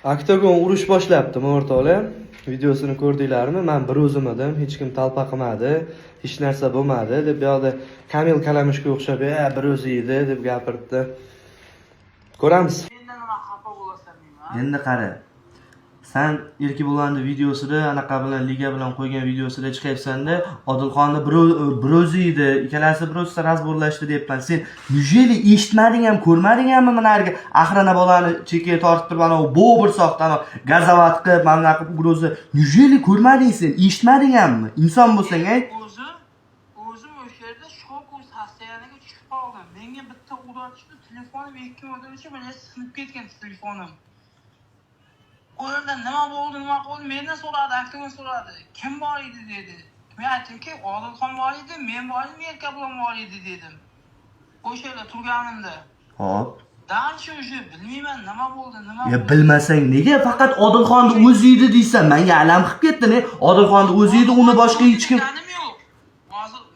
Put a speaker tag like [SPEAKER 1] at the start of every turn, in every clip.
[SPEAKER 1] Oktagon urush boshlabdi, o'rtoqlar. Videosini ko'rdinglarmi? Men bir o'zim edim, hech kim talpa qilmadi, hech narsa bo'lmadi deb bu yoqda Kamil Kalamishga o'xshab, bir o'zi edi deb gapiribdi. Ko'ramiz. Endi qara. Sen Erki Bulanni videosida, anaqa bilan liga bilan qo'ygan videosida chiqayapsan-da, Odilxonni bir o'zi edi, ikkalasi bir o'zida razborlashdi deyapman. Sen nujeli eshitmading ham, ko'rmading hammi menarga axrana bolani chekiga tortib turib, ana bu bir soxta, ana gazovat qilib, mana qilib ugroza. Nujeli ko'rmading sen, eshitmading hammi? Inson bo'lsang, ay.
[SPEAKER 2] O'zim o'sha yerda shok hastayaniga tushib qoldim. Menga bitta urachdi, telefonim ikki marta bilan sinib ketgan telefonim. O yerda nima bo'ldi, mendan so'radi, aktordan so'radi. Kim bor edi dedi. Men aytdimki, Odilxon bor edi, men bor edim, Erka bilan bor edi dedim. O'sha yerda turganimda.
[SPEAKER 1] Hop.
[SPEAKER 2] Danish o'sha bilmayman nima bo'ldi,
[SPEAKER 1] Ya bilmasang nega faqat Odilxonni o'zi edi deysan? Menga alam qilib ketdi-ne. Odilxonni o'zi edi, uni boshqa hech kim.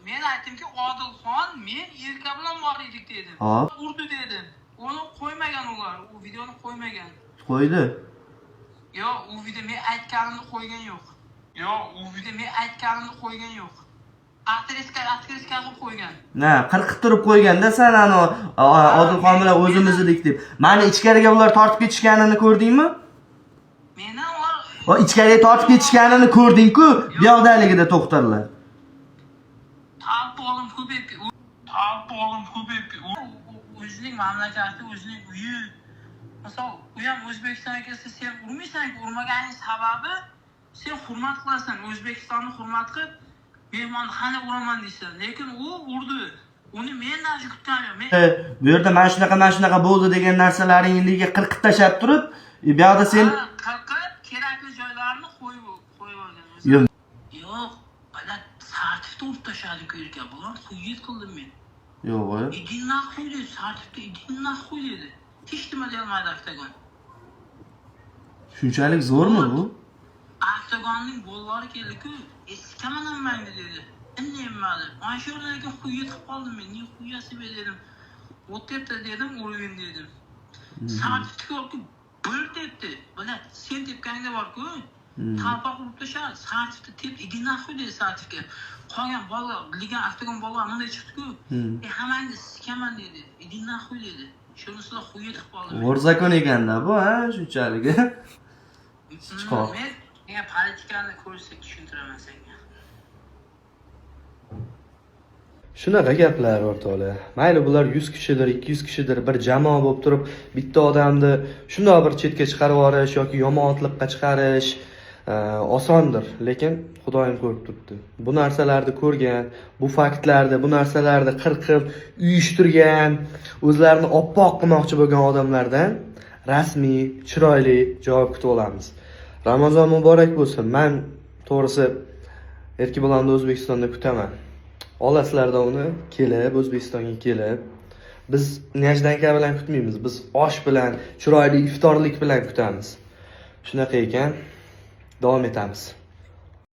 [SPEAKER 2] Men aytdimki, Odilxon men Erka bilan bor edik dedim.
[SPEAKER 1] Hop.
[SPEAKER 2] Urdi dedim. Uni qo'ymagan ular, u videoni qo'ymagan.
[SPEAKER 1] Qo'ydi.
[SPEAKER 2] Yo, u video men aytganimni qo'ygan yo'q. Yo, u video men aytganimni qo'ygan yo'q. Aktriska qilib qo'ygan.
[SPEAKER 1] Na, qirqib turib qo'yganda sen ana Odilxon bilan o'zimiz edik deb. Meni ichkariga ular tortib ketishganini ko'rdingmi?
[SPEAKER 2] Meni ular
[SPEAKER 1] O ichkariga tortib ketishganini ko'rding-ku, bu yoqdaligida to'xtarlar.
[SPEAKER 2] Talpolim ko'payib. O'zining mamlakati, o'zining uyi. Misol, u ham O'zbekistonga kelsa, sen urmaysan-ku, urmaganing sababi sen hurmat qilasan, O'zbekistonni hurmat qilib, mehmonni qani uraman deysan. Lekin u urdi. Uni mendan kutgan yo'q.
[SPEAKER 1] Bu yerda mana shunaqa bo'ldi degan narsalaringga qirqib tashab turib, bu yoqda sen
[SPEAKER 2] qirqib kerakli joylarini qo'yib olgan.
[SPEAKER 1] Yo'q.
[SPEAKER 2] Yo'q, ana sartifda urib tashladim-ku Erka, bular xuyet qildim men.
[SPEAKER 1] Yo'q.
[SPEAKER 2] Idin naxuy dedi, sartifda idin naxuy dedi. Hech nima deyolmadi Oktagon.
[SPEAKER 1] Shunchalik zo'rmi bu?
[SPEAKER 2] Oktagonning gollari keldi-ku, eskaman hammangni dedi. Endi emmadi. Mana shu yerlarga xuyet qilib qoldim men. Ne xuyasi be dedim. O'tibdi dedim, urgin dedim. Sartifika bir debdi. Bana sen tepganda bor-ku. Talpa qilib tashlar, sartifika tep idin naxuy dedi sartifika. Qolgan bolalar, bilgan Oktagon bolalar bunday chiqdi-ku. Hammangni sikaman dedi. Idin naxuy dedi. Shunisilar xuyet qilib qoldim.
[SPEAKER 1] G'o'rzakon ekanda bu, ha, shunchalik. Chiqoq.
[SPEAKER 2] Men politikani ko'rsak tushuntiraman senga.
[SPEAKER 1] Shunaqa gaplar o'rtoqlar. Mayli bular 100 kishidir, 200 kishidir, bir jamoa bo'lib turib, bitta odamni shunday bir chetga chiqarib yuborish yoki yomonlikqa chiqarish osondir, lekin Xudoyim ko'rib turibdi. Bu narsalarni ko'rgan, bu faktlarni, bu narsalarni qirqib, uyushtirgan, o'zlarini oppoq qilmoqchi bo'lgan odamlardan rasmiy, chiroyli javob kutib olamiz. Ramazon muborak bo'lsin. Men to'g'risi Erki Bulanni O'zbekistonda kutaman. Olasizlarda uni kelib, O'zbekistonga kelib, biz Najdanka bilan kutmaymiz. Biz osh bilan, chiroyli iftorlik bilan kutamiz. Shunaqa ekan, davom etamiz.